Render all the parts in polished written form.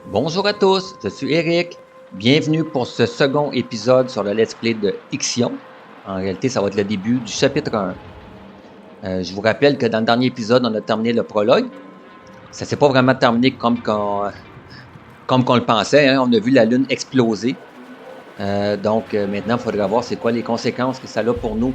Bonjour à tous, je suis Eric. Bienvenue pour ce second épisode sur le Let's Play de Ixion. En réalité, ça va être le début du chapitre 1. Je vous rappelle que dans le dernier épisode, on a terminé le prologue. Ça s'est pas vraiment terminé comme qu'on le pensait. Hein. On a vu la Lune exploser. Donc maintenant, il faudra voir c'est quoi les conséquences que ça a pour nous.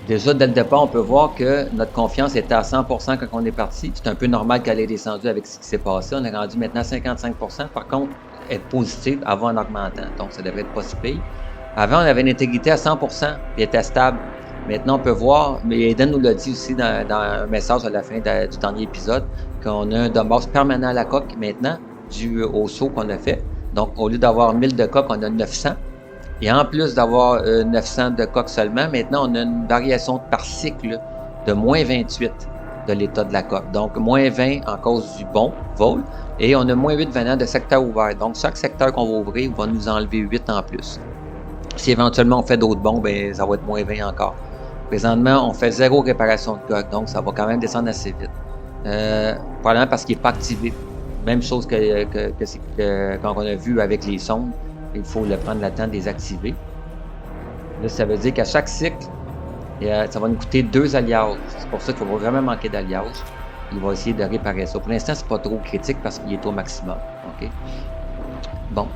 Déjà, dès le départ, on peut voir que notre confiance était à 100% quand on est parti. C'est un peu normal qu'elle ait descendu avec ce qui s'est passé. On est rendu maintenant à 55%. Par contre, être positive avant en augmentant. Donc, ça devrait être pas si pire. Avant, on avait une intégrité à 100% et elle était stable. Maintenant, on peut voir, mais Eden nous l'a dit aussi dans un message à la fin du dernier épisode, qu'on a un dommage permanent à la coque maintenant, dû au saut qu'on a fait. Donc, au lieu d'avoir 1000 de coque, on a 900. Et en plus d'avoir 900 de coque seulement, maintenant, on a une variation par cycle de moins 28 de l'état de la coque. Donc, moins 20 en cause du bon vol. Et on a moins 8 venant de secteur ouvert. Donc, chaque secteur qu'on va ouvrir va nous enlever 8 en plus. Si éventuellement on fait d'autres bons, ben ça va être moins 20 encore. Présentement, on fait 0 réparation de coque. Donc, ça va quand même descendre assez vite. Probablement parce qu'il n'est pas activé. Même chose que quand on a vu avec les sondes. Il faut le prendre le temps de les activer. Là, ça veut dire qu'à chaque cycle, ça va nous coûter 2 alliages. C'est pour ça qu'il va vraiment manquer d'alliages. Il va essayer de réparer ça. Pour l'instant, c'est pas trop critique parce qu'il est au maximum. OK? Bon.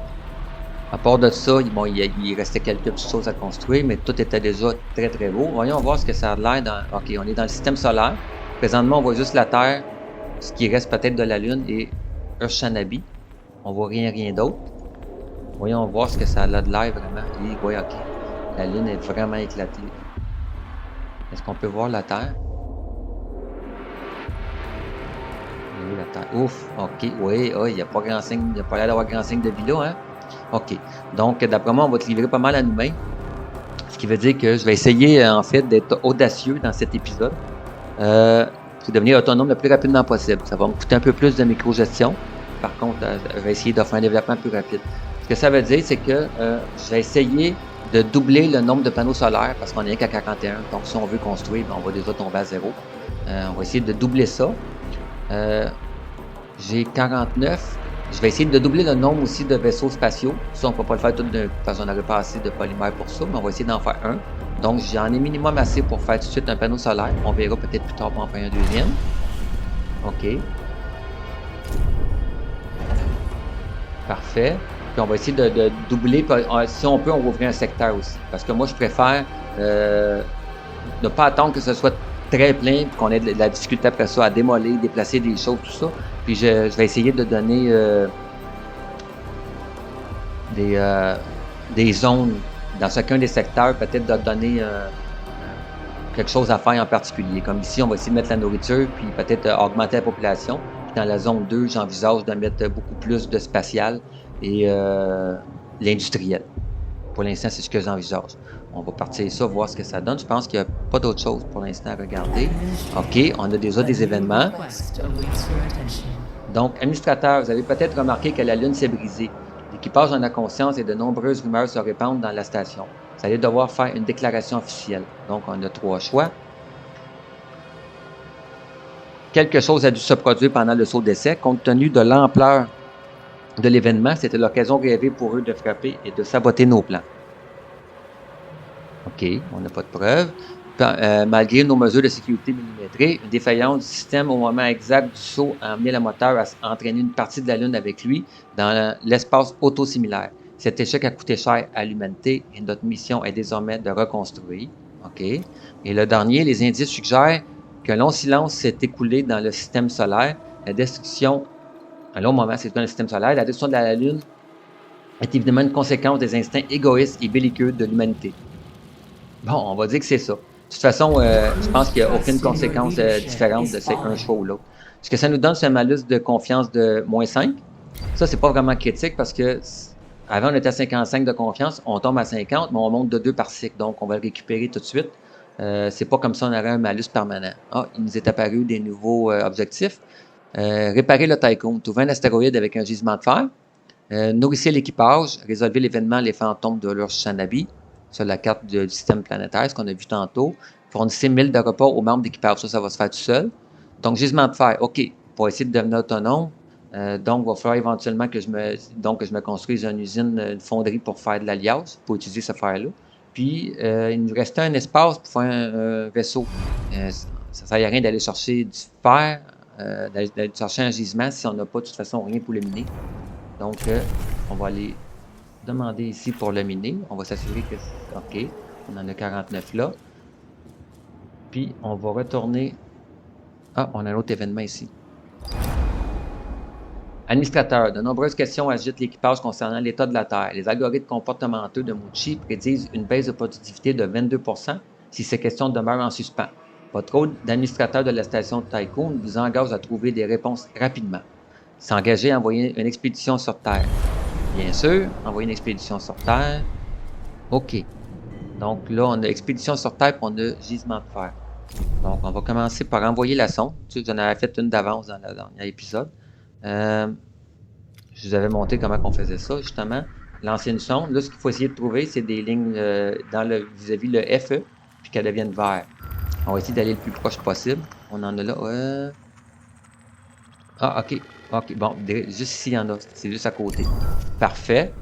À part de ça, il restait quelques petites choses à construire, mais tout était déjà très très beau. Voyons voir ce que ça a l'air dans. OK, on est dans le système solaire. Présentement, on voit juste la Terre, ce qui reste peut-être de la Lune et Urshanabi. On voit rien d'autre. Voyons voir ce que ça a de l'air vraiment. Et oui, ok. La Lune est vraiment éclatée. Est-ce qu'on peut voir la Terre? Oui, la Terre. Ouf, ok. Oui, il n'y a pas grand signe, il n'y a pas l'air d'avoir grand signe de vie là, hein? Ok. Donc, d'après moi, on va te livrer pas mal à nous-mêmes. Ce qui veut dire que je vais essayer, en fait, d'être audacieux dans cet épisode. Pour devenir autonome le plus rapidement possible. Ça va me coûter un peu plus de micro-gestion. Par contre, je vais essayer de faire un développement plus rapide. Ce que ça veut dire, c'est que je vais essayer de doubler le nombre de panneaux solaires parce qu'on est qu'à 41. Donc, si on veut construire, ben, on va déjà tomber à 0. On va essayer de doubler ça. J'ai 49. Je vais essayer de doubler le nombre aussi de vaisseaux spatiaux. Ça, on ne peut pas le faire tout d'un coup parce qu'on n'aurait pas assez de polymère pour ça, mais on va essayer d'en faire un. Donc, j'en ai minimum assez pour faire tout de suite un panneau solaire. On verra peut-être plus tard pour en faire un deuxième. OK. Parfait. Puis on va essayer de doubler. Si on peut, on va ouvrir un secteur aussi. Parce que moi, je préfère ne pas attendre que ce soit très plein, puis qu'on ait de la difficulté après ça à démolir, déplacer des choses, tout ça. Puis je vais essayer de donner des zones dans chacun des secteurs, peut-être de donner quelque chose à faire en particulier. Comme ici, on va essayer de mettre la nourriture, puis peut-être augmenter la population. Puis dans la zone 2, j'envisage de mettre beaucoup plus de spatial et l'industriel. Pour l'instant, c'est ce que j'envisage. On va partir ça, voir ce que ça donne. Je pense qu'il n'y a pas d'autre chose pour l'instant à regarder. OK, on a déjà des événements. Donc, administrateur, vous avez peut-être remarqué que la Lune s'est brisée. L'équipage en a conscience et de nombreuses rumeurs se répandent dans la station. Vous allez devoir faire une déclaration officielle. Donc, on a 3 choix. Quelque chose a dû se produire pendant le saut d'essai. Compte tenu de l'ampleur de l'événement, c'était l'occasion rêvée pour eux de frapper et de saboter nos plans. OK, on n'a pas de preuves. Malgré nos mesures de sécurité millimétrées, une défaillance du système au moment exact du saut a amené le moteur à entraîner une partie de la Lune avec lui dans l'espace autosimilaire. Cet échec a coûté cher à l'humanité et notre mission est désormais de reconstruire. OK. Et le dernier, les indices suggèrent qu'un long silence s'est écoulé dans le système solaire. La destruction, un long moment s'est écoulé dans le système solaire. La destruction de la Lune est évidemment une conséquence des instincts égoïstes et belliqueux de l'humanité. Bon, on va dire que c'est ça. De toute façon, je pense qu'il n'y a aucune conséquence différente de un choix ou l'autre. Ce que ça nous donne, c'est un malus de confiance de moins 5. Ça, c'est pas vraiment critique parce que avant, on était à 55 de confiance, on tombe à 50, mais on monte de 2 par cycle. Donc, on va le récupérer tout de suite. C'est pas comme ça on aurait un malus permanent. Ah, il nous est apparu des nouveaux objectifs. Réparer le Tycoon. Trouver un astéroïde avec un gisement de fer. Nourrissez l'équipage. Résolvez l'événement Les Fantômes de l'Urshanabi sur la carte du système planétaire, ce qu'on a vu tantôt. Fournissez 1000 de repas aux membres d'équipage. Ça va se faire tout seul. Donc, gisement de fer. OK. Pour essayer de devenir autonome, Donc, il va falloir éventuellement que je me construise une usine, une fonderie pour faire de l'alliage, pour utiliser ce fer-là. Puis, il nous restait un espace pour faire un vaisseau. Ça ne sert à rien d'aller chercher du fer, d'aller chercher un gisement si on n'a pas de toute façon rien pour le miner. Donc, on va aller demander ici pour le miner. On va s'assurer que c'est OK. On en a 49 là. Puis, on va retourner. Ah, on a un autre événement ici. Administrateur, de nombreuses questions agitent l'équipage concernant l'état de la Terre. Les algorithmes comportementaux de Mouchi prédisent une baisse de productivité de 22% si ces questions demeurent en suspens. Votre rôle d'administrateur de la station Tycoon vous engage à trouver des réponses rapidement. S'engager à envoyer une expédition sur Terre. Bien sûr, envoyer une expédition sur Terre. OK. Donc là, on a expédition sur Terre et on a gisement de fer. Donc, on va commencer par envoyer la sonde. Tu sais, j'en avais fait une d'avance dans le dernier épisode. Je vous avais montré comment on faisait ça, justement. Lancer une sonde. Là, ce qu'il faut essayer de trouver, c'est des lignes vis-à-vis le FE, puis qu'elle devienne vert. On va essayer d'aller le plus proche possible. On en a là. Ah, OK. OK. Bon, juste ici, il y en a. C'est juste à côté. Parfait.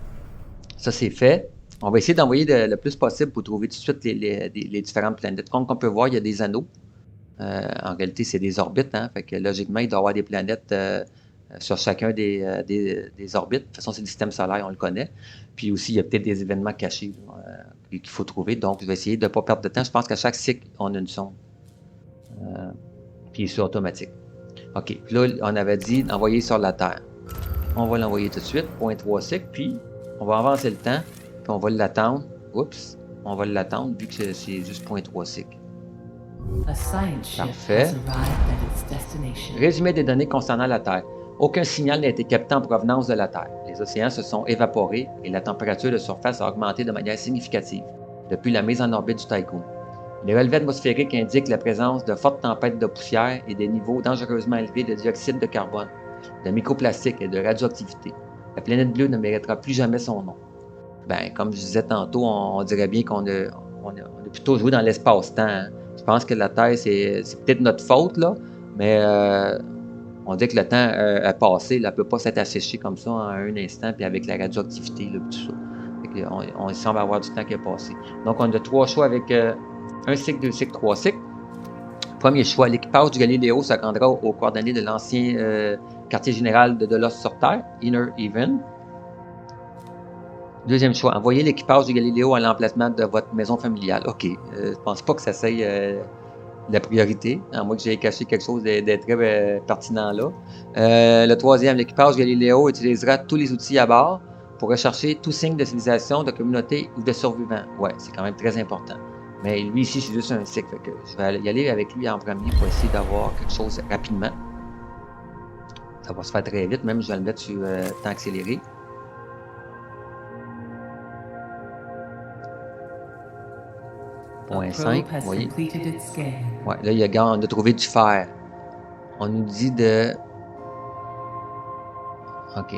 Ça, c'est fait. On va essayer d'envoyer le plus possible pour trouver tout de suite les différentes planètes. Comme on peut voir, il y a des anneaux. En réalité, c'est des orbites. Hein? Fait que logiquement, il doit y avoir des planètes sur chacun des orbites. De toute façon, c'est le système solaire, on le connaît. Puis aussi, il y a peut-être des événements cachés qu'il faut trouver. Donc, je vais essayer de ne pas perdre de temps. Je pense qu'à chaque cycle, on a une sonde. Puis c'est automatique. OK. Puis là, on avait dit d'envoyer sur la Terre. On va l'envoyer tout de suite. 0.3 cycle. Puis, on va avancer le temps. Puis on va l'attendre. Oups. On va l'attendre vu que c'est juste 0.3 cycle. Parfait. Résumé des données concernant la Terre. Aucun signal n'a été capté en provenance de la Terre. Les océans se sont évaporés et la température de surface a augmenté de manière significative depuis la mise en orbite du Tycoon. Les relevés atmosphériques indiquent la présence de fortes tempêtes de poussière et des niveaux dangereusement élevés de dioxyde de carbone, de microplastiques et de radioactivité. La planète bleue ne méritera plus jamais son nom. Ben, comme je disais tantôt, on dirait bien qu'on a plutôt joué dans l'espace-temps. Hein. Je pense que la Terre, c'est peut-être notre faute, là, mais on dit que le temps a passé. Elle ne peut pas s'être asséchée comme ça en un instant, puis avec la radioactivité, là, tout ça. On semble avoir du temps qui a passé. Donc, on a 3 choix avec un cycle, 2 cycles, 3 cycles. Premier choix, l'équipage du Galiléo se rendra aux coordonnées de l'ancien quartier général de Delos sur Terre, Inner Even. Deuxième choix, envoyez l'équipage du Galiléo à l'emplacement de votre maison familiale. OK. Je ne pense pas que ça soit la priorité, à moins que j'aie caché quelque chose de très pertinent là. Le troisième, l'équipage Galiléo utilisera tous les outils à bord pour rechercher tout signe de civilisation, de communauté ou de survivants. Ouais, c'est quand même très important. Mais lui ici, c'est juste un cycle. Fait que je vais y aller avec lui en premier pour essayer d'avoir quelque chose rapidement. Ça va se faire très vite, même je vais le mettre sur temps accéléré. Point 5, vous voyez. Ouais, là, on a trouvé du fer. On nous dit de... OK,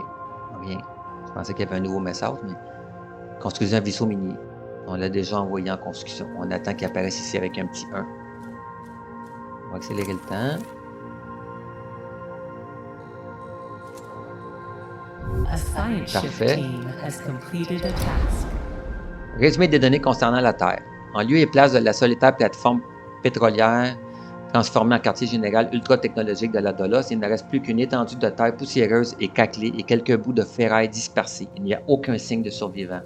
rien. Je pensais qu'il y avait un nouveau message, mais... Construisez un vaisseau minier. On l'a déjà envoyé en construction. On attend qu'il apparaisse ici avec un petit 1. On va accélérer le temps. Parfait. Résumé des données concernant la Terre. En lieu et place de la solitaire plateforme pétrolière transformée en quartier général ultra technologique de la Delos, il ne reste plus qu'une étendue de terre poussiéreuse et craquelée et quelques bouts de ferraille dispersés. Il n'y a aucun signe de survivant.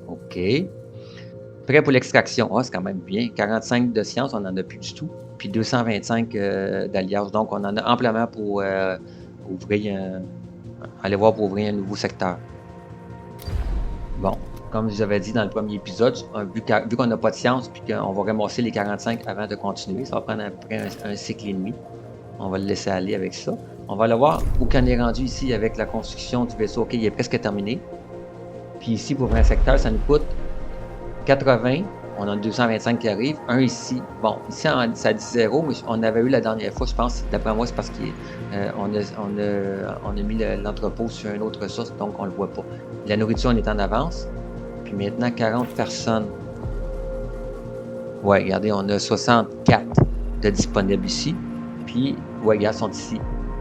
OK. Prêt pour l'extraction. Ah, c'est quand même bien. 45 de science, on n'en a plus du tout. Puis 225 d'alliage. Donc, on en a amplement pour aller voir pour ouvrir un nouveau secteur. Bon. Comme je vous avais dit dans le premier épisode, vu qu'on n'a pas de science puis qu'on va ramasser les 45 avant de continuer, ça va prendre à peu près un cycle et demi. On va le laisser aller avec ça. On va aller voir où qu'on est rendu ici avec la construction du vaisseau. OK, il est presque terminé. Puis ici, pour ouvrir un secteur, ça nous coûte 80. On a 225 qui arrivent. Un ici. Bon, ici, ça dit 0, mais on avait eu la dernière fois, je pense. D'après moi, c'est parce qu'on a mis l'entrepôt sur une autre ressource, donc on ne le voit pas. La nourriture, on est en avance. Puis maintenant, 40 personnes. Ouais, regardez, on a 64 de disponibles ici. Puis, ouais, regarde, sont ici.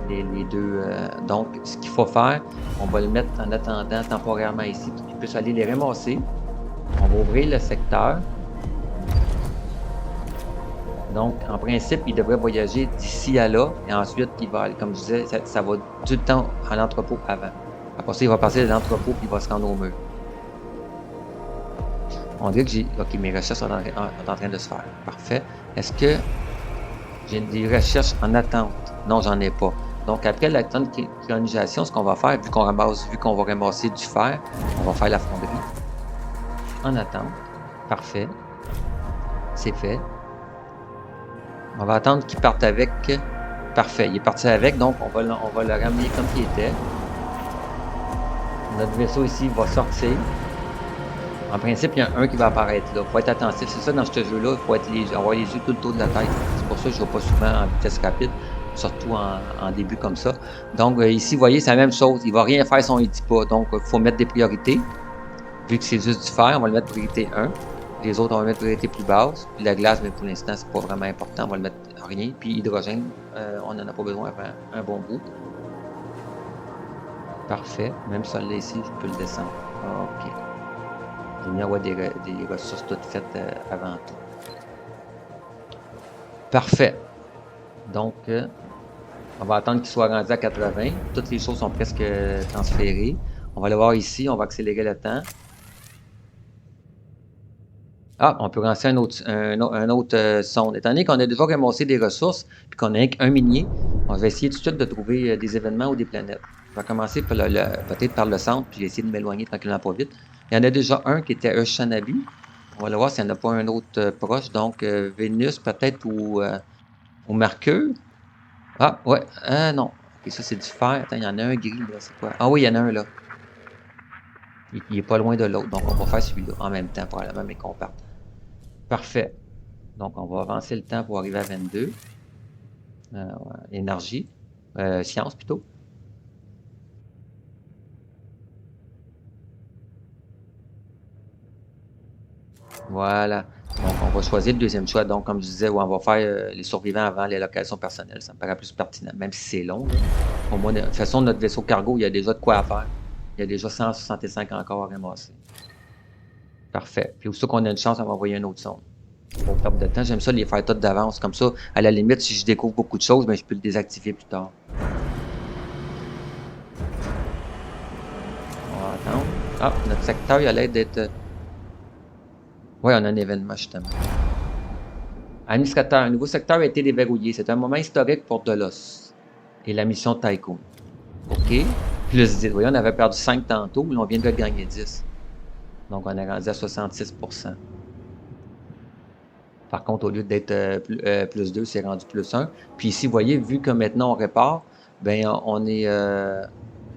les deux. Donc, ce qu'il faut faire, on va le mettre en attendant temporairement ici pour qu'il puisse aller les ramasser. On va ouvrir le secteur. Donc, en principe, il devrait voyager d'ici à là. Et ensuite, il va, comme je disais, ça va tout le temps à l'entrepôt avant. Après ça, il va passer de l'entrepôt puis il va se rendre au mur. On dirait que j'ai... OK, mes recherches sont en train de se faire. Parfait. Est-ce que j'ai des recherches en attente? Non, j'en ai pas. Donc, après la colonisation, ce qu'on va faire, vu qu'on va ramasser du fer, on va faire la fonderie. En attente. Parfait. C'est fait. On va attendre qu'il parte avec. Parfait, il est parti avec, donc on va le ramener comme il était. Notre vaisseau ici va sortir. En principe, il y a un qui va apparaître là. Il faut être attentif. C'est ça dans ce jeu-là, il faut avoir les yeux tout le tour de la tête. C'est pour ça que je ne vais pas souvent en vitesse rapide, surtout en début comme ça. Donc ici, vous voyez, c'est la même chose. Il ne va rien faire si on ne dit pas. Donc, il faut mettre des priorités. Vu que c'est juste du fer, on va le mettre priorité 1. Les autres, on va mettre priorité plus basse. Puis la glace, mais pour l'instant, c'est pas vraiment important. On va le mettre à rien. Puis hydrogène, on n'en a pas besoin avant un bon bout. Parfait. Même celui-là ici, je peux le descendre. OK. J'ai mis à avoir des ressources toutes faites avant tout. Parfait. Donc, on va attendre qu'il soit rendu à 80. Toutes les choses sont presque transférées. On va le voir ici. On va accélérer le temps. Ah, on peut lancer un autre sonde. Étant donné qu'on a déjà ramassé des ressources et qu'on n'a qu'un minier, on va essayer tout de suite de trouver des événements ou des planètes. On va commencer peut-être par le centre, puis essayer de m'éloigner tranquillement pas vite. Il y en a déjà un qui était Shanabi. On va le voir s'il n'y en a pas un autre proche. Donc, Vénus peut-être ou Mercure. Ah, ouais. Non. Ok, ça, c'est du fer. Attends, il y en a un gris, là. C'est quoi? Ah oui, il y en a un, là. Il est pas loin de l'autre. Donc, on va faire celui-là en même temps, probablement, mais qu'on parte. Parfait. Donc, on va avancer le temps pour arriver à 22. Énergie. Science, plutôt. Voilà. Donc, on va choisir le deuxième choix. Donc, comme je disais, on va faire les survivants avant les locations personnelles. Ça me paraît plus pertinent, même si c'est long. Là. Au moins, de toute façon, notre vaisseau cargo, il y a déjà de quoi à faire. Il y a déjà 165 encore à ramasser. Parfait. Puis, aussitôt qu'on a une chance, on va envoyer un autre sonde. Pour perdre de temps, j'aime ça les faire toutes d'avance. Comme ça, à la limite, si je découvre beaucoup de choses, ben, je peux le désactiver plus tard. On va attendre. Ah, notre secteur, il a l'air d'être... Oui, on a un événement, justement. Administrateur, un nouveau secteur a été déverrouillé. C'est un moment historique pour Delos et la mission Tycoon. OK. Plus 10. Vous voyez, on avait perdu 5 tantôt, mais on vient de gagner 10. Donc, on est rendu à 66%. Par contre, au lieu d'être plus 2, c'est rendu plus 1. Puis ici, vous voyez, vu que maintenant on répare, ben on est...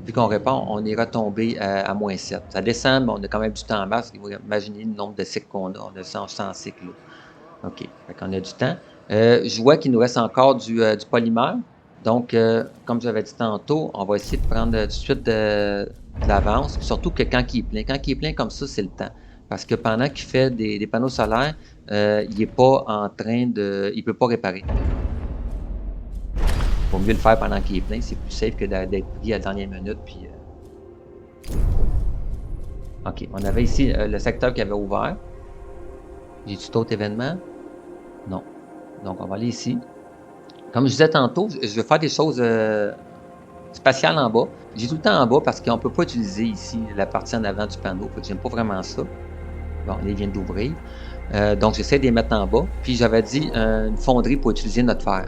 vu qu'on répare, on est retombé à moins 7. Ça descend, mais on a quand même du temps en masse. Imaginez le nombre de cycles qu'on a. On a 100 cycles. Là. OK. Fait qu'on a du temps. Je vois qu'il nous reste encore du polymère. Donc, comme j'avais dit tantôt, on va essayer de prendre tout de suite de l'avance. Surtout que quand il est plein. Quand il est plein comme ça, c'est le temps. Parce que pendant qu'il fait des panneaux solaires, il n'est pas en train de... Il ne peut pas réparer. Il vaut mieux le faire pendant qu'il est plein. C'est plus safe que d'être pris à la dernière minute. Puis, OK. On avait ici le secteur qui avait ouvert. J'ai-tu d'autres événements? Non. Donc, on va aller ici. Comme je disais tantôt, je vais faire des choses spatiales en bas. J'ai tout le temps en bas parce qu'on ne peut pas utiliser ici la partie en avant du panneau. Fait que j'aime pas vraiment ça. Bon, là, il vient d'ouvrir. Donc, j'essaie de les mettre en bas. Puis, j'avais dit une fonderie pour utiliser notre fer.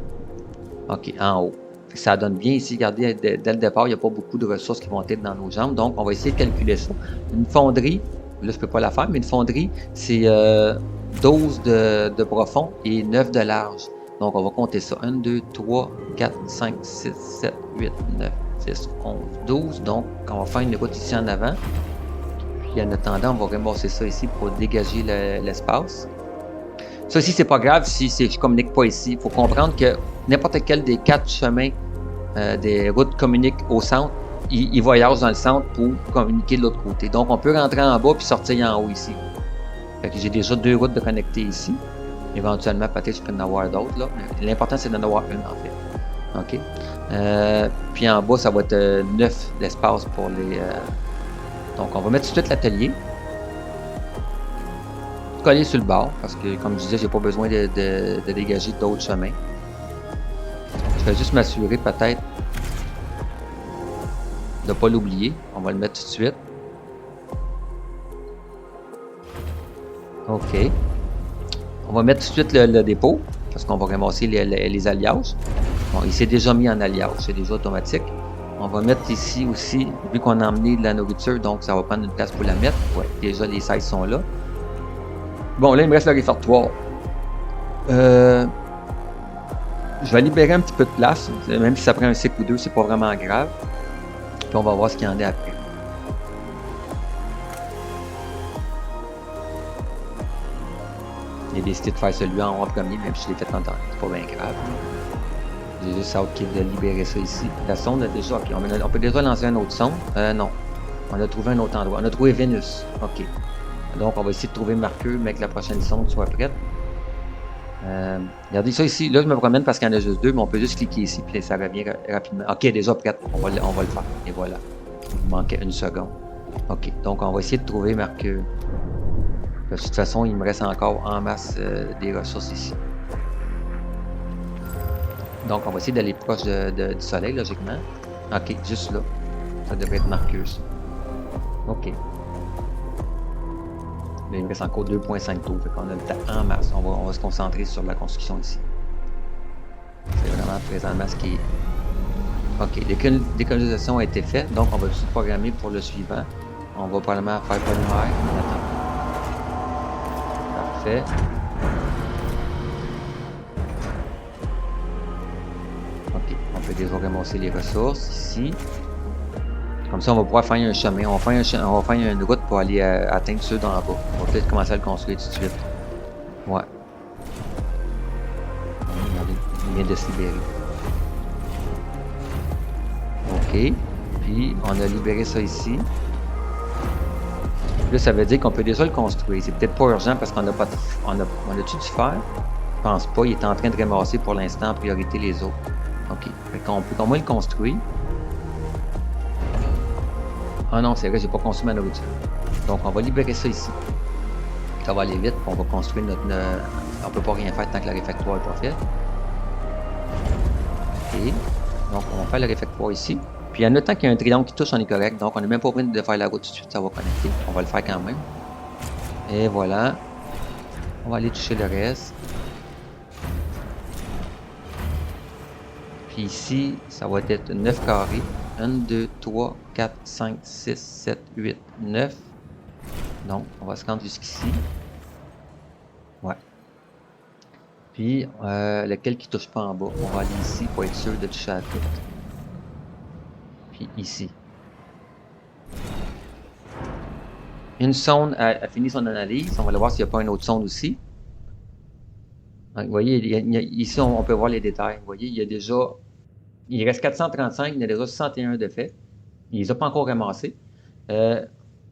OK, en haut. Ça donne bien ici. Regardez, dès le départ, il n'y a pas beaucoup de ressources qui vont être dans nos jambes. Donc, on va essayer de calculer ça. Une fonderie, là, je ne peux pas la faire, mais une fonderie, c'est 12 de profond et 9 de large. Donc, on va compter ça. 1, 2, 3, 4, 5, 6, 7, 8, 9, 10, 11, 12. Donc, on va faire une route ici en avant. Puis, en attendant, on va ramasser ça ici pour dégager l'espace. Ça ici, c'est pas grave si je communique pas ici. Il faut comprendre que n'importe quel des 4 chemins des routes communiquent au centre. Ils voyagent dans le centre pour communiquer de l'autre côté. Donc, on peut rentrer en bas puis sortir en haut ici. Fait que j'ai déjà 2 routes de connecter ici. Éventuellement, peut-être je peux en avoir d'autres, là. Mais l'important, c'est d'en avoir une, en fait. OK. Puis en bas, ça va être 9 d'espace pour les... Donc, on va mettre tout de suite l'atelier. Coller sur le bord, parce que, comme je disais, j'ai pas besoin de dégager d'autres chemins. Je vais juste m'assurer, peut-être, de ne pas l'oublier. On va le mettre tout de suite. OK. On va mettre tout de suite le dépôt, parce qu'on va ramasser les alliages. Bon, il s'est déjà mis en alliage, c'est déjà automatique. On va mettre ici aussi, vu qu'on a emmené de la nourriture, donc ça va prendre une place pour la mettre. Ouais, déjà les 16 sont là. Bon, là, il me reste le réfectoire. Je vais libérer un petit peu de place, même si ça prend un cycle ou deux, c'est pas vraiment grave. Puis on va voir ce qu'il y en a après. J'ai décidé de faire celui-là en premier, même si je l'ai fait en temps. C'est pas bien grave. J'ai juste hâte de libérer ça ici. La sonde a déjà... OK, on peut déjà lancer un autre sonde. Non. On a trouvé un autre endroit. On a trouvé Vénus. OK. Donc, on va essayer de trouver Mercure, mais que la prochaine sonde soit prête. Regardez ça ici. Là, je me promène parce qu'il y en a juste deux, mais on peut juste cliquer ici, puis ça revient rapidement. OK, déjà prête. On va le faire. Et voilà. Il manquait une seconde. OK. Donc, on va essayer de trouver Mercure. De toute façon, il me reste encore en masse des ressources ici. Donc, on va essayer d'aller proche du soleil, logiquement. OK, juste là. Ça devrait être Mercure, ça. OK. Là, il me reste encore 2,5 tours. Fait qu'on a le temps en masse. On va se concentrer sur la construction ici. C'est vraiment présentement ce qui est... OK, décolonisation a été faite. Donc, on va tout programmer pour le suivant. On va probablement faire polymère. Parfait. OK, on peut déjà ramasser les ressources ici. Comme ça, on va pouvoir faire un chemin. On va faire une route pour aller atteindre ceux d'en bas. On va peut-être commencer à le construire tout de suite. Ouais. Regardez, il vient de se libérer. OK. Puis, on a libéré ça ici. Là, ça veut dire qu'on peut déjà le construire. C'est peut-être pas urgent parce qu'on n'a pas... On a-tu dû faire? Je pense pas. Il est en train de ramasser pour l'instant en priorité les autres. OK. Fait qu'on peut au moins le construire. Ah non, c'est vrai, j'ai pas construit ma nourriture. Donc, on va libérer ça ici. Ça va aller vite, puis on va construire notre... On peut pas rien faire tant que le réfectoire n'est pas fait. OK. Donc, on va faire le réfectoire ici. Puis, en notant qu'il y a un triangle qui touche, on est correct. Donc, on n'est même pas obligé de faire la route tout de suite. Ça va connecter. On va le faire quand même. Et voilà. On va aller toucher le reste. Puis ici, ça va être 9 carrés. 1, 2, 3, 4, 5, 6, 7, 8, 9. Donc, on va se rendre jusqu'ici. Ouais. Puis, lequel qui ne touche pas en bas. On va aller ici pour être sûr de toucher à tout. Puis ici. Une sonde a fini son analyse. On va aller voir s'il n'y a pas une autre sonde aussi. Donc, vous voyez, ici, on peut voir les détails. Vous voyez, il y a déjà... Il reste 435, il y a déjà 61 de fait. Il ne les a pas encore ramassés.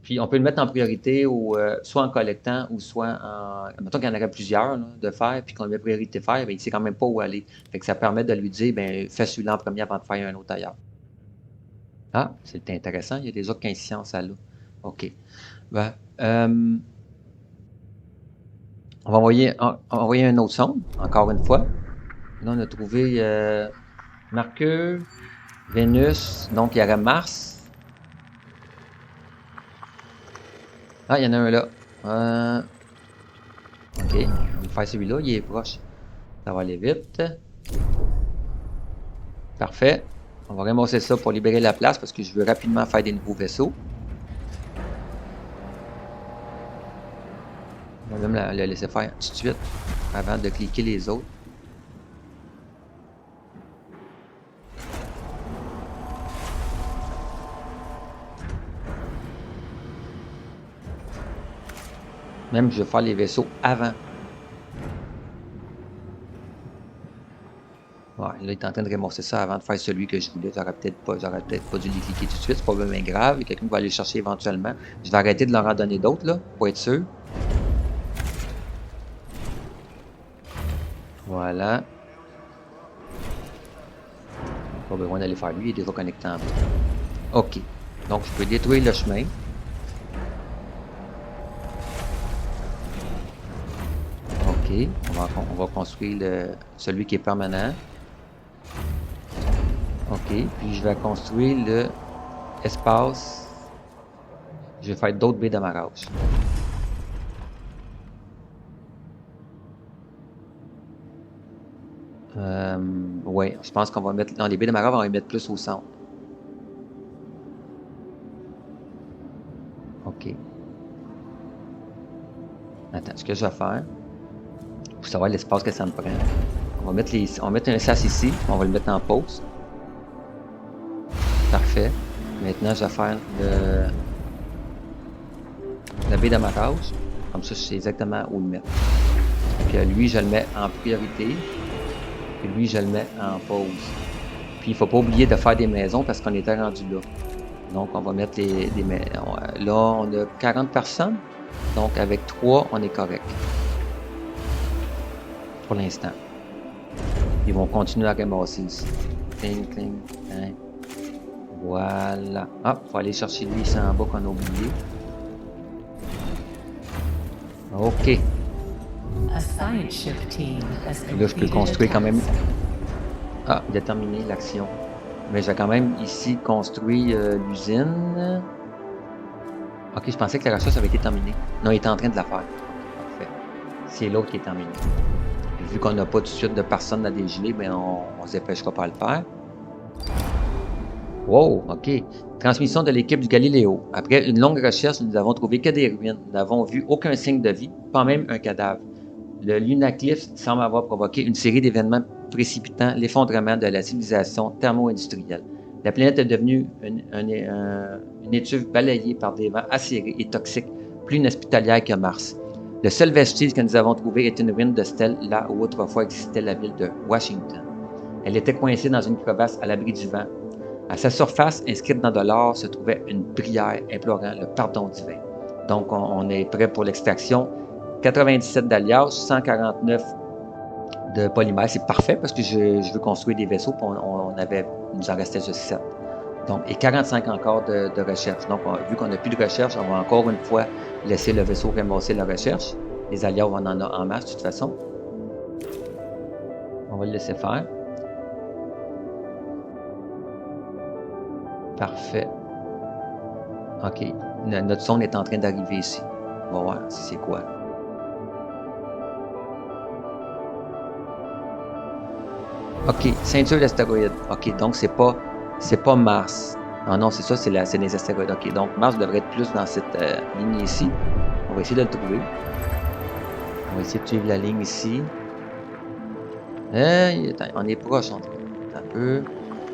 Puis on peut le mettre en priorité ou soit en collectant ou soit en... Mettons qu'il y en aurait plusieurs là, de faire, puis qu'on lui met priorité faire, bien, il ne sait quand même pas où aller. Fait que ça permet de lui dire, ben fais celui-là en premier avant de faire un autre ailleurs. Ah, c'est intéressant, il y a déjà 15 sciences à là. OK. Ben, on va envoyer un autre sonde, encore une fois. Là, on a trouvé Mercure, Vénus, donc il y aurait Mars. Ah, il y en a un là. OK, on va faire celui-là, il est proche. Ça va aller vite. Parfait. On va ramasser ça pour libérer la place parce que je veux rapidement faire des nouveaux vaisseaux. On va même le laisser faire tout de suite avant de cliquer les autres. Même, je vais faire les vaisseaux avant. Ouais, là, il est en train de ramasser ça avant de faire celui que je voulais. J'aurais peut-être pas dû les cliquer tout de suite. C'est pas vraiment grave. Il y a quelqu'un qui va aller chercher éventuellement. Je vais arrêter de leur en donner d'autres, là, pour être sûr. Voilà. Pas besoin d'aller faire lui, il est déjà connecté en bas. OK. Donc, je peux détruire le chemin. OK. On va construire celui qui est permanent. OK. Puis, je vais construire le espace. Je vais faire d'autres baies d'amarrage. Ouais, je pense qu'on va mettre... Dans les baies d'amarrage, on va les mettre plus au centre. OK. Attends, ce que je vais faire, pour savoir l'espace que ça me prend, on va mettre un sas ici, on va le mettre en pause. Parfait. Maintenant, je vais faire la baie d'amarrage. Comme ça, je sais exactement où le mettre. Puis lui, je le mets en priorité. Puis lui, je le mets en pause. Puis il ne faut pas oublier de faire des maisons parce qu'on était rendu là. Donc, on va mettre des maisons. Là, on a 40 personnes. Donc, avec 3, on est correct. Pour l'instant. Ils vont continuer à ramasser ici. Cling, cling, hein. Voilà. Ah, il faut aller chercher lui ici en bas qu'on a oublié. OK. Là, je peux construire quand même. Ah, il a terminé l'action. Mais je vais quand même ici construire l'usine. OK, je pensais que la recherche avait été terminée. Non, il est en train de la faire. Parfait. C'est l'autre qui est terminé. Vu qu'on n'a pas tout de suite de personnes à dégeler, ben on se dépêchera pas à le faire. Wow, OK. Transmission de l'équipe du Galiléo. Après une longue recherche, nous n'avons trouvé que des ruines. Nous n'avons vu aucun signe de vie, pas même un cadavre. Le Lunacliff semble avoir provoqué une série d'événements précipitant l'effondrement de la civilisation thermo-industrielle. La planète est devenue une étuve balayée par des vents acérés et toxiques, plus inhospitalière que Mars. Le seul vestige que nous avons trouvé est une ruine de stèle là où autrefois existait la ville de Washington. Elle était coincée dans une crevasse à l'abri du vent. À sa surface, inscrite dans de l'or, se trouvait une prière implorant le pardon divin. Donc, on est prêt pour l'extraction. 97 d'alliage, 149 de polymère. C'est parfait parce que je veux construire des vaisseaux. Puis il nous en restait juste 7. Donc, et 45 encore de recherche. Donc, vu qu'on n'a plus de recherche, on va encore une fois laisser le vaisseau ramasser la recherche. Les alliages, on en a en masse de toute façon. On va le laisser faire. Parfait. OK. Notre sonde est en train d'arriver ici. On va voir si c'est quoi. OK. Ceinture d'astéroïdes. OK. Donc, c'est pas Mars. Ah non, c'est ça, c'est les astéroïdes. OK. Donc, Mars devrait être plus dans cette ligne ici. On va essayer de le trouver. On va essayer de suivre la ligne ici. On est proche, en tout cas. Un peu.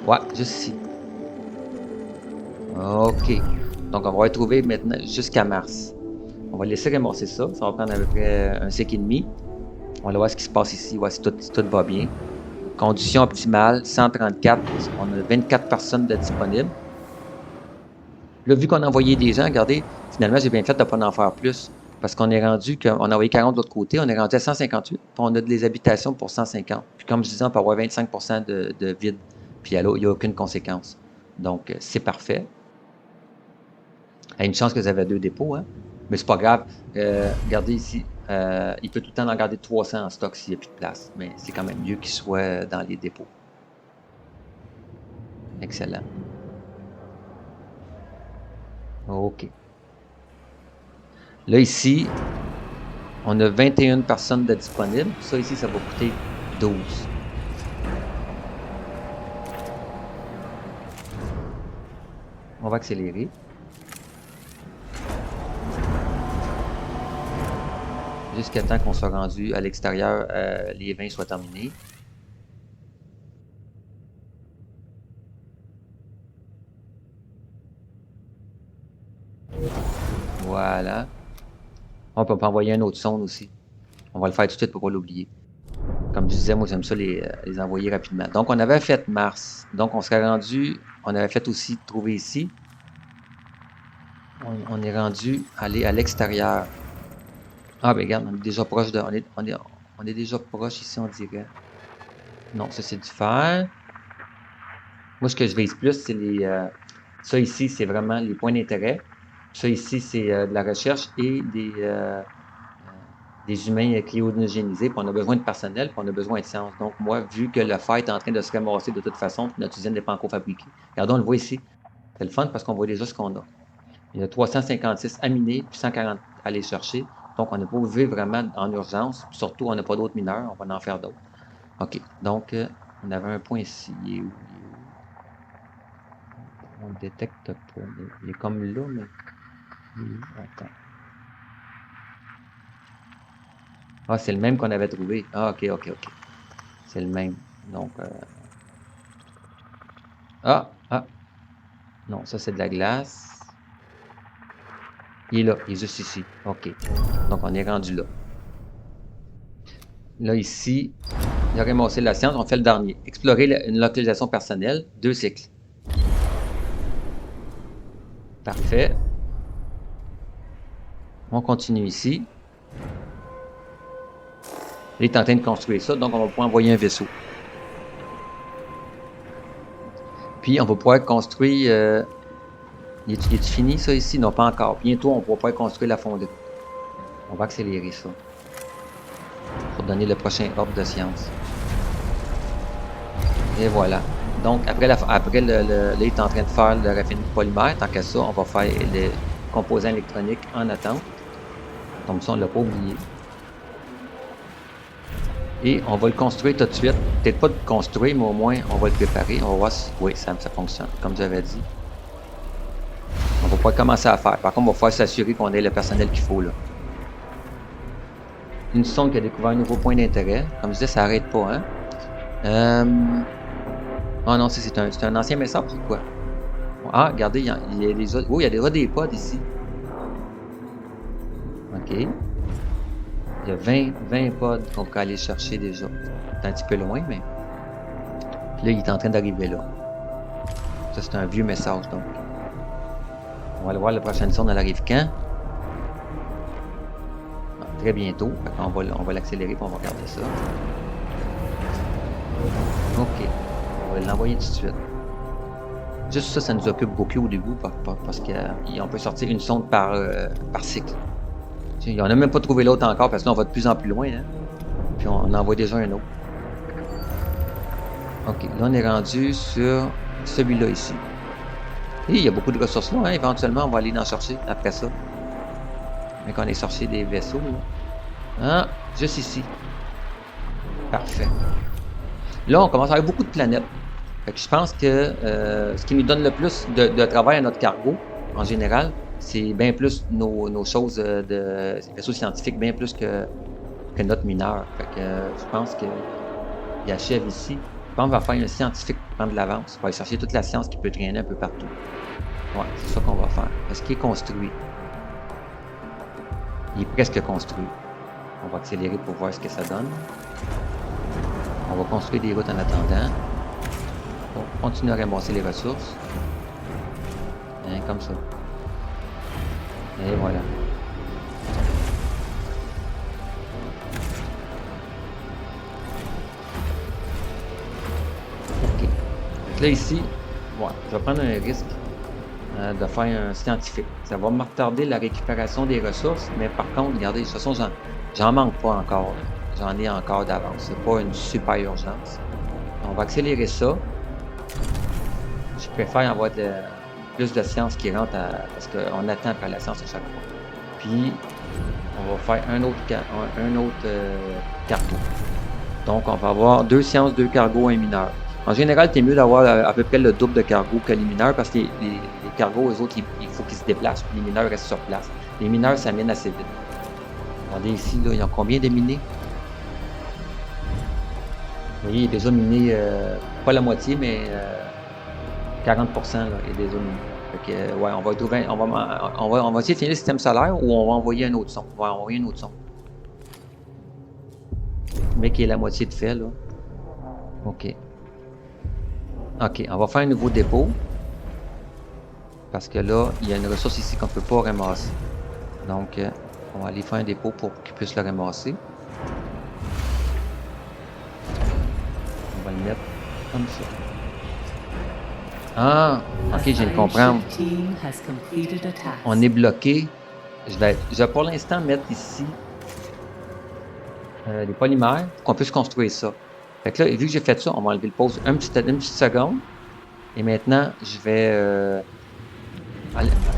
Ouais, juste ici. OK. Donc, on va retrouver maintenant jusqu'à Mars. On va laisser ramasser ça. Ça va prendre à peu près un siècle et demi. On va voir ce qui se passe ici, voir si tout va bien. Conditions optimales, 134. On a 24 personnes de disponibles. Là, vu qu'on a envoyé des gens, regardez, finalement, j'ai bien fait de ne pas en faire plus. Parce qu'on est rendu, on a envoyé 40 de l'autre côté, on est rendu à 158. Puis on a des habitations pour 150. Puis comme je disais, on peut avoir 25% de vide. Puis il n'y a aucune conséquence. Donc, c'est parfait. Il y a une chance que vous avez 2 dépôts, hein? Mais c'est pas grave. Regardez ici, il peut tout le temps en garder 300 en stock s'il n'y a plus de place. Mais c'est quand même mieux qu'il soit dans les dépôts. Excellent. OK. Là, ici, on a 21 personnes de disponibles. Ça, ici, ça va coûter 12. On va accélérer. Jusqu'à temps qu'on soit rendu à l'extérieur, les 20 soient terminés. Voilà. On peut envoyer un autre sonde aussi. On va le faire tout de suite pour pas l'oublier. Comme je disais, moi j'aime ça les envoyer rapidement. Donc on avait fait Mars. Donc on serait rendu, on avait fait aussi trouver ici. On est rendu aller à l'extérieur. Ah ben regarde, on est déjà proche de. On est déjà proche ici, on dirait. Non, ça c'est du fer. Moi, ce que je vise plus, c'est les... ça ici, c'est vraiment les points d'intérêt. Ça ici, c'est de la recherche et des humains cryogénisés, puis on a besoin de personnel, puis on a besoin de science. Donc, moi, vu que le fer est en train de se ramasser de toute façon, puis notre usine n'est pas encore fabriquée, regardons, on le voit ici. C'est le fun parce qu'on voit déjà ce qu'on a. Il y a 356 aminés, puis 140 à aller chercher. Donc, on n'est pas obligé vraiment en urgence. Puis surtout, on n'a pas d'autres mineurs. On va en faire d'autres. OK. Donc, on avait un point ici. Il est où? On le détecte pas. Il est comme là, mais... Attends. Ah, c'est le même qu'on avait trouvé. Ah, OK. C'est le même. Donc, ah! Non, ça, c'est de la glace. Il est là. Il est juste ici. OK. Donc, on est rendu là. Là, ici, il a ramassé la science. On fait le dernier. Explorer une localisation personnelle. 2 cycles. Parfait. On continue ici. Il est en train de construire ça, donc on va pouvoir envoyer un vaisseau. Puis on va pouvoir construire... est-tu fini ça ici? Non, pas encore. Bientôt, on va pouvoir construire la fonderie. On va accélérer ça. Pour donner le prochain ordre de science. Et voilà. Donc, après là, il est en train de faire le raffinement polymère. Tant qu'à ça, on va faire les composants électroniques en attente. Comme ça, on ne l'a pas oublié. Et on va le construire tout de suite. Peut-être pas de construire, mais au moins, on va le préparer. On va voir si... Oui, ça fonctionne, comme j'avais dit. On va pas commencer à faire. Par contre, on va pouvoir s'assurer qu'on ait le personnel qu'il faut, là. Une sonde qui a découvert un nouveau point d'intérêt. Comme je disais, ça n'arrête pas, hein. Oh non, c'est un ancien message, c'est quoi? Ah, regardez, il y a des... Oh, il y a déjà des pods ici. OK. Il y a 20 pods qu'on peut aller chercher déjà. C'est un petit peu loin, mais... Puis là, il est en train d'arriver là. Ça, c'est un vieux message, donc. On va aller voir la prochaine sonde, elle arrive quand? Ah, très bientôt. On va l'accélérer et on va regarder ça. OK. On va l'envoyer tout de suite. Juste ça nous occupe beaucoup au début parce qu'on peut sortir une sonde par cycle. On n'a même pas trouvé l'autre encore parce que là, on va de plus en plus loin. Hein? Puis on en envoie déjà un autre. OK. Là, on est rendu sur celui-là ici. Et il y a beaucoup de ressources là. Hein? Éventuellement, on va aller en chercher après ça. Mais qu'on ait sorti des vaisseaux. Là. Ah, juste ici. Parfait. Là, on commence à avoir beaucoup de planètes. Fait que je pense que ce qui nous donne le plus de travail à notre cargo, en général, c'est bien plus nos choses de vaisseaux scientifiques, bien plus que notre mineur. Fait que je pense qu'il achève ici. Je pense qu'on va faire un scientifique pour prendre de l'avance. On va aller chercher toute la science qui peut traîner un peu partout. Ouais, c'est ça qu'on va faire. Est-ce qu'il est construit? Il est presque construit. On va accélérer pour voir ce que ça donne. On va construire des routes en attendant. On va continuer à ramasser les ressources. Hein, comme ça. Et voilà. OK. Donc là, ici, ouais, je vais prendre un risque de faire un scientifique. Ça va me retarder la récupération des ressources, mais par contre, regardez, de toute façon, j'en manque pas encore. J'en ai encore d'avance. C'est pas une super urgence. On va accélérer ça. Je préfère avoir plus de science qui rentre parce qu'on attend après la science à chaque fois. Puis, on va faire un autre cargo. Donc, on va avoir 2 sciences, 2 cargos, 1 mineur. En général, c'est mieux d'avoir à peu près le double de cargo que les mineurs parce que les cargos, eux autres, il faut qu'ils se déplacent. Puis les mineurs restent sur place. Les mineurs, ça mine assez vite. Regardez ici, là, ils ont combien de minés? Vous voyez, il est déjà miné, pas la moitié, mais 40% là, il est déjà miné. Fait que, ouais, on va essayer de finir le système solaire ou on va envoyer un autre son. On va envoyer un autre son. Mais qui est la moitié de fait, là. OK. OK, on va faire un nouveau dépôt. Parce que là, il y a une ressource ici qu'on ne peut pas ramasser. Donc, on va aller faire un dépôt pour qu'il puisse le ramasser. On va le mettre comme ça. Ah, ok, je viens de comprendre. On est bloqué. Je vais pour l'instant mettre ici des polymères pour qu'on puisse construire ça. Fait que là, vu que j'ai fait ça, on va enlever le pause une petite seconde. Et maintenant, je vais...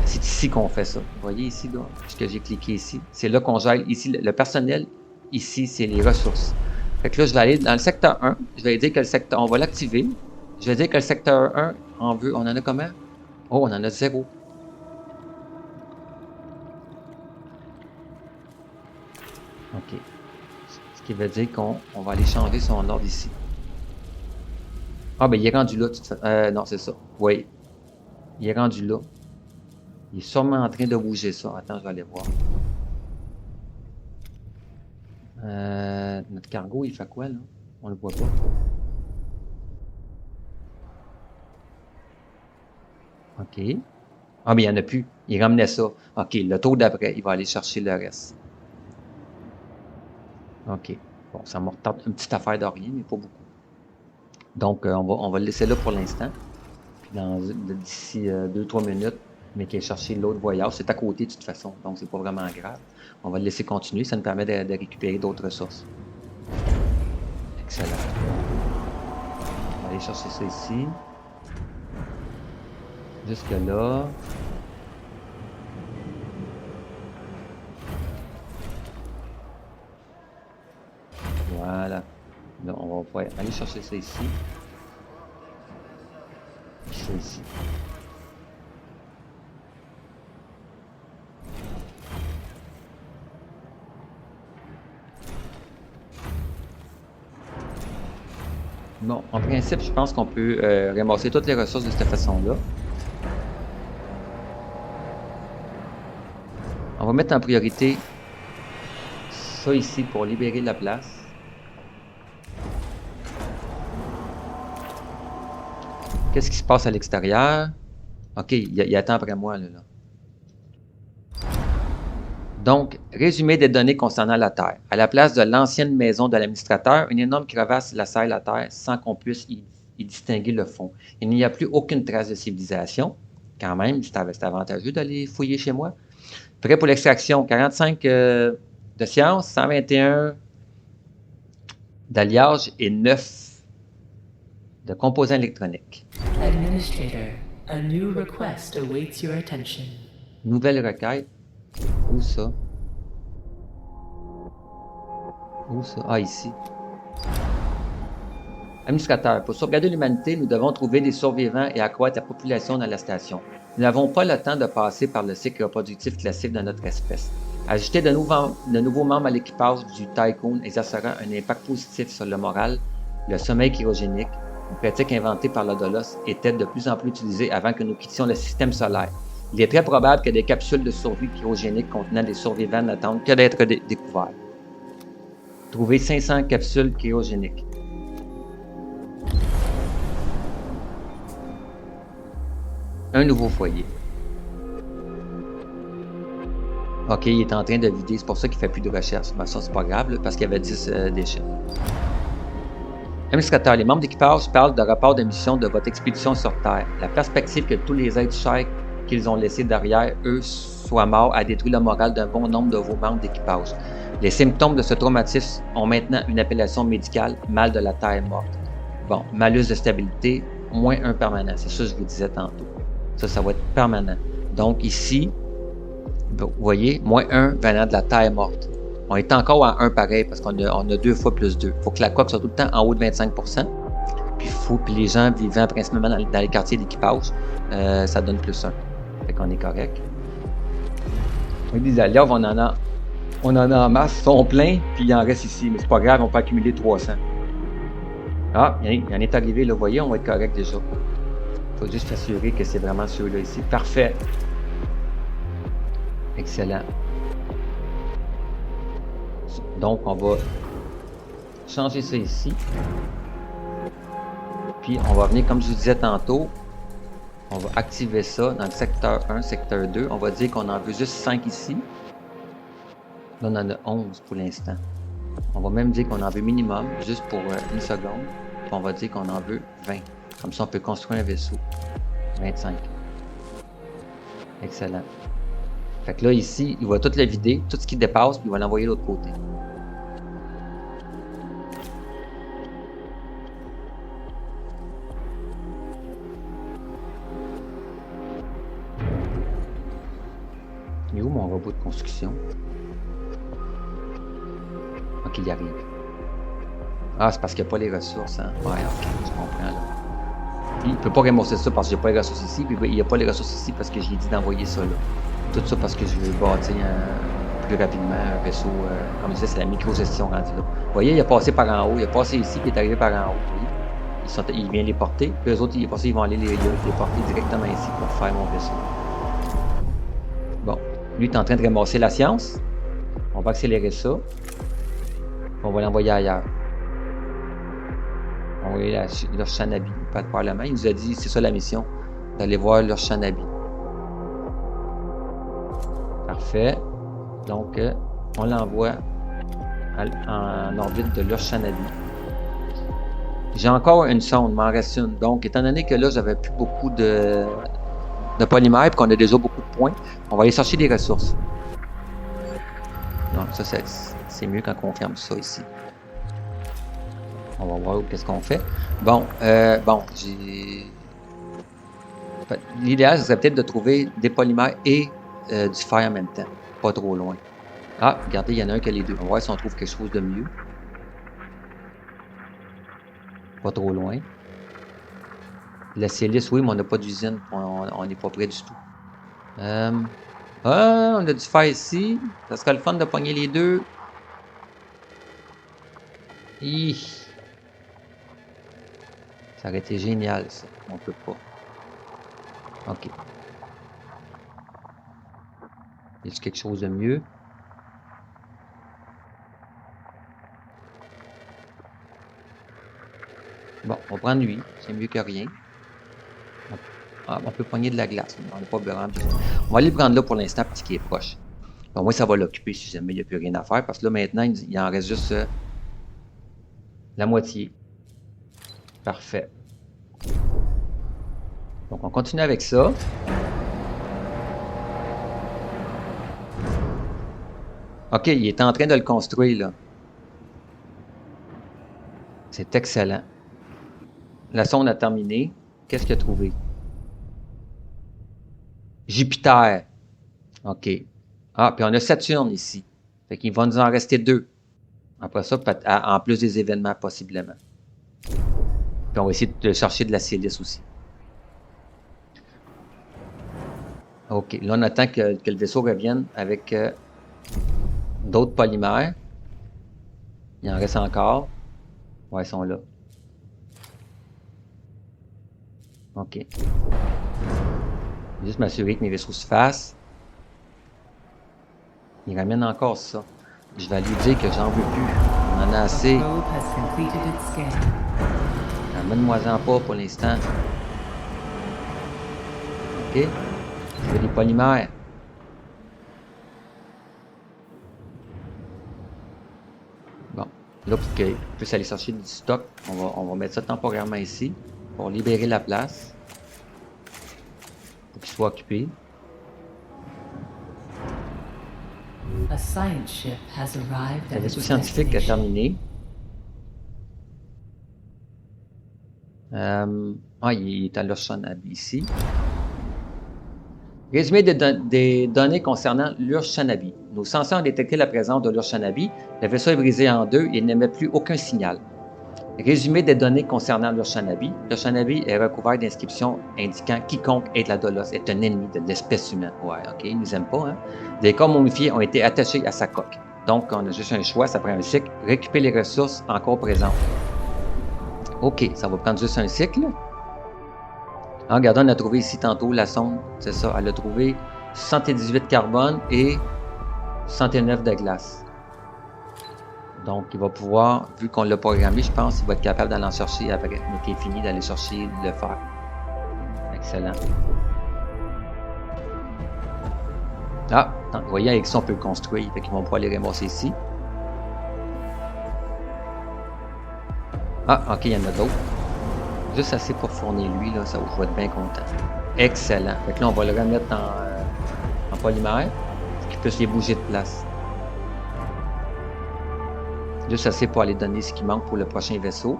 c'est ici qu'on fait ça. Vous voyez ici, là, ce que j'ai cliqué ici. C'est là qu'on gère ici le personnel. Ici, c'est les ressources. Fait que là, je vais aller dans le secteur 1. Je vais dire que le secteur... On va l'activer. Je vais dire que le secteur 1 en veut... On en a combien? Oh, on en a 0. OK. Ce qui veut dire qu'on va aller changer son ordre ici. Ah, ben il est rendu là. Non, c'est ça. Oui. Il est rendu là. Il est sûrement en train de bouger ça. Attends, je vais aller voir. Notre cargo, il fait quoi, là? On le voit pas. OK. Ah, mais il n'y en a plus. Il ramenait ça. OK, le tour d'après, il va aller chercher le reste. OK. Bon, ça me retarde une petite affaire de rien, mais pas beaucoup. Donc, on va le laisser là pour l'instant. Puis d'ici 2-3 minutes, mais qu'il ait cherché l'autre voyage. C'est à côté de toute façon, donc c'est pas vraiment grave. On va le laisser continuer, ça nous permet de récupérer d'autres ressources. Excellent. On va aller chercher ça ici. Jusque là. Voilà. Là, on va pouvoir aller chercher ça ici. Puis ça ici. Bon, en principe, je pense qu'on peut ramasser toutes les ressources de cette façon-là. On va mettre en priorité ça ici pour libérer la place. Qu'est-ce qui se passe à l'extérieur? OK, il attend après moi, là. Donc, résumé des données concernant la Terre. À la place de l'ancienne maison de l'administrateur, une énorme crevasse l'assaille la Terre sans qu'on puisse y distinguer le fond. Il n'y a plus aucune trace de civilisation. Quand même, c'est avantageux d'aller fouiller chez moi. Prêt pour l'extraction, 45 de science, 121 d'alliage et 9 de composants électroniques. Administrator, a new request awaits your attention. Nouvelle requête. Où ça? Où ça? Ah, ici. Administrateur, pour sauvegarder l'humanité, nous devons trouver des survivants et accroître la population dans la station. Nous n'avons pas le temps de passer par le cycle reproductif classique de notre espèce. Ajouter de nouveaux membres à l'équipage du Tycoon exercera un impact positif sur le moral. Le sommeil cryogénique, une pratique inventée par l'Odolos, était de plus en plus utilisée avant que nous quittions le système solaire. Il est très probable que des capsules de survie cryogéniques contenant des survivants n'attendent que d'être découvertes. Trouver 500 capsules cryogéniques. Un nouveau foyer. OK, il est en train de vider, c'est pour ça qu'il ne fait plus de recherche. Ben, ça, c'est pas grave, là, parce qu'il y avait 10 déchets. Administrateur, les membres d'équipage parlent de rapport de mission de votre expédition sur Terre. La perspective que tous les êtres chers qu'ils ont laissés derrière eux soient morts a détruit le moral d'un bon nombre de vos membres d'équipage. Les symptômes de ce traumatisme ont maintenant une appellation médicale, mal de la Terre morte. Bon, malus de stabilité, moins 1 permanent. C'est ça que je vous disais tantôt. Ça va être permanent. Donc ici, vous voyez, moins 1 venant de la Terre morte. On est encore à 1 pareil parce qu'on a 2 fois plus 2. Il faut que la coque soit tout le temps en haut de 25%. Puis les gens vivant principalement dans les quartiers d'équipage, ça donne plus 1. Fait qu'on est correct. Les alliages, on en a en masse, ils sont pleins, puis il en reste ici. Mais c'est pas grave, on peut accumuler 300. Ah, il en est arrivé, là, vous voyez, on va être correct déjà. Il faut juste s'assurer que c'est vraiment ceux-là ici. Parfait. Excellent. Donc, on va changer ça ici. Puis, on va venir, comme je vous disais tantôt, on va activer ça dans le secteur 1, secteur 2. On va dire qu'on en veut juste 5 ici. Là, on en a 11 pour l'instant. On va même dire qu'on en veut minimum, juste pour une seconde. Puis on va dire qu'on en veut 20. Comme ça, on peut construire un vaisseau. 25. Excellent. Fait que là, ici, il va tout le vider, tout ce qui dépasse, puis il va l'envoyer de l'autre côté. Il est où mon robot de construction? Ok, il arrive. Ah, c'est parce qu'il n'y a pas les ressources, hein? Ouais, ok, je comprends, là. Il ne peut pas rembourser ça parce que j'ai pas les ressources ici, puis il n'y a pas les ressources ici parce que j'ai dit d'envoyer ça, là. Tout ça parce que je veux bâtir plus rapidement un vaisseau. Comme je disais, c'est la micro-gestion rendue là. Vous voyez, il a passé par en haut, il a passé ici, puis il est arrivé par en haut. Vous voyez? Il vient les porter, puis eux autres, ils vont aller les porter directement ici pour faire mon vaisseau. Bon, lui est en train de ramasser la science. On va accélérer ça. On va l'envoyer ailleurs. On va envoyer leur Shanabi, pas de parlement. Il nous a dit, c'est ça la mission, d'aller voir leur Shanabi. Parfait. Donc, on l'envoie en orbite de leur Shanabi. J'ai encore une sonde, m'en reste une. Donc, étant donné que là, j'avais plus beaucoup de polymères et qu'on a déjà beaucoup de points, on va aller chercher des ressources. Donc, ça, c'est mieux quand on ferme ça ici. On va voir qu'est-ce qu'on fait. Bon, l'idéal, ce serait peut-être de trouver des polymères et du fer en même temps. Pas trop loin. Ah, regardez, il y en a un qui a les deux. On va voir si on trouve quelque chose de mieux. Pas trop loin. La silice, oui, mais on n'a pas d'usine. On n'est pas près du tout. On a du fer ici. Ça serait le fun de pogner les deux. Ça aurait été génial, ça. On peut pas. OK. Y a-t-il quelque chose de mieux? Bon, on va prendre lui. C'est mieux que rien. On peut pogner de la glace. On n'a pas besoin. On va aller le prendre là pour l'instant, parce qu'il est proche. Bon, moi, ça va l'occuper si jamais il n'y a plus rien à faire. Parce que là, maintenant, il en reste juste la moitié. Parfait. Donc, on continue avec ça. OK, il est en train de le construire, là. C'est excellent. La sonde a terminé. Qu'est-ce qu'il a trouvé? Jupiter. OK. Ah, puis on a Saturne ici. Fait qu'il va nous en rester deux. Après ça, en plus des événements, possiblement. Puis on va essayer de chercher de la silice aussi. OK. Là, on attend que le vaisseau revienne avec d'autres polymères. Il en reste encore. Ouais, ils sont là. OK. Juste m'assurer que mes vaisseaux se fassent. Il ramène encore ça. Je vais lui dire que j'en veux plus. On en a assez. Ramène-moi-en pas pour l'instant. OK. Je veux des polymères. Bon. Là, pour qu'il puisse aller chercher du stock, on va mettre ça temporairement ici pour libérer la place. Pour qu'il soit occupé. Le vaisseau scientifique a terminé. Il est à l'Urshanabi ici. Résumé des données concernant l'Urshanabi. Nos senseurs ont détecté la présence de l'Urshanabi. Le vaisseau est brisé en deux et il n'émet plus aucun signal. Résumé des données concernant l'Urshanabi. L'Urshanabi est recouvert d'inscriptions indiquant quiconque est de la Dolos est un ennemi de l'espèce humaine. Ouais, OK, il nous aime pas, hein? Des corps momifiés ont été attachés à sa coque. Donc, on a juste un choix, ça prend un cycle. Récupérer les ressources encore présentes. OK, ça va prendre juste un cycle. Ah, regardez, on a trouvé ici tantôt la sonde, c'est ça, elle a trouvé 78 carbone et 69 de glace. Donc, il va pouvoir, vu qu'on l'a programmé, je pense, il va être capable d'aller en chercher après, mais qu'il est fini d'aller chercher le fer. Excellent. Ah, vous voyez, avec ça, on peut le construire, fait qu'ils vont pouvoir les ramasser ici. Ah, OK, il y en a d'autres. Juste assez pour fournir lui, là, ça, je vais être bien content. Excellent. Fait que là, on va le remettre en polymère pour qu'il puisse les bouger de place. Juste assez pour aller donner ce qui manque pour le prochain vaisseau.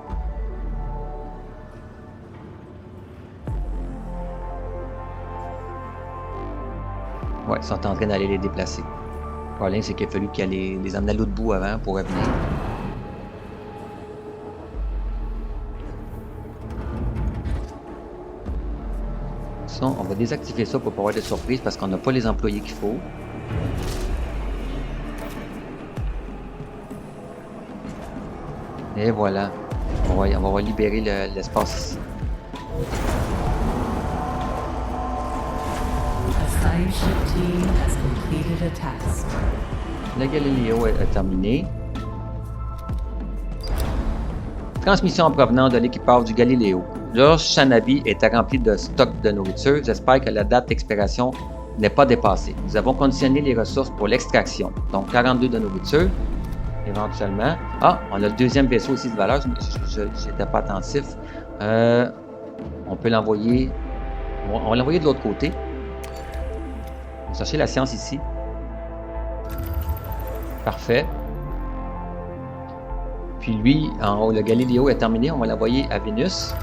Ouais, ils sont en train d'aller les déplacer. Le problème, c'est qu'il a fallu qu'il les emmène à l'autre bout avant pour revenir. Sinon, on va désactiver ça pour pas avoir de surprise parce qu'on n'a pas les employés qu'il faut. Et voilà. On va libérer l'espace ici. Le Galileo est terminé. Transmission en provenance de l'équipage du Galileo. Leur Shanabi est rempli de stock de nourriture. J'espère que la date d'expiration n'est pas dépassée. Nous avons conditionné les ressources pour l'extraction. Donc 42 de nourriture, éventuellement. Ah, on a le deuxième vaisseau aussi de valeur. Je n'étais pas attentif. On peut l'envoyer. On va l'envoyer de l'autre côté. On va chercher la science ici. Parfait. Puis lui, en haut, le Galileo est terminé. On va l'envoyer à Vénus.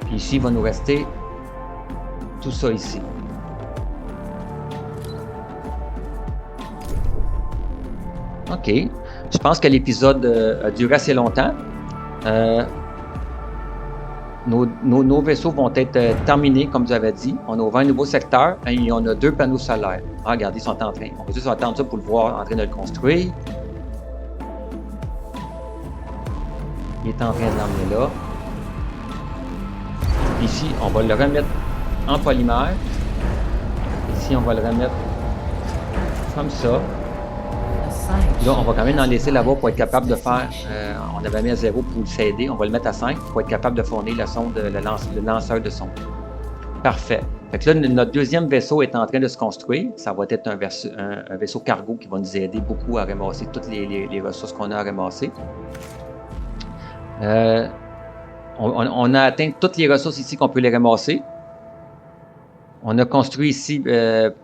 Puis ici, il va nous rester tout ça ici. OK. Je pense que l'épisode a duré assez longtemps. Nos vaisseaux vont être terminés, comme vous avez dit. On a ouvert un nouveau secteur et on a 2 panneaux solaires. Ah, regardez, ils sont en train. On va juste attendre ça pour le voir en train de le construire. Il est en train de l'emmener là. Ici, on va le remettre en polymère. Ici, on va le remettre comme ça. Là, on va quand même en laisser là-bas pour être capable de faire... on avait mis à 0 pour le s'aider. On va le mettre à 5 pour être capable de fournir la sonde, le lanceur de sonde. Parfait. Fait que là, notre deuxième vaisseau est en train de se construire. Ça va être un vaisseau cargo qui va nous aider beaucoup à ramasser toutes les ressources qu'on a à ramasser. On a atteint toutes les ressources ici qu'on peut les ramasser. On a construit ici,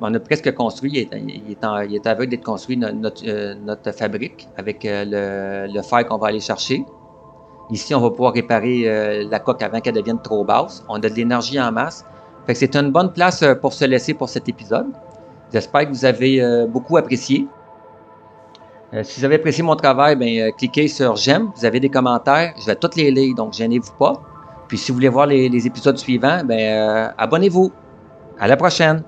on a presque construit, il est aveugle d'être construit notre fabrique avec le fer qu'on va aller chercher. Ici, on va pouvoir réparer la coque avant qu'elle devienne trop basse. On a de l'énergie en masse. Fait que c'est une bonne place pour se laisser pour cet épisode. J'espère que vous avez beaucoup apprécié. Si vous avez apprécié mon travail, cliquez sur j'aime. Vous avez des commentaires, je vais toutes les lire, donc gênez-vous pas. Puis si vous voulez voir les épisodes suivants, abonnez-vous. À la prochaine!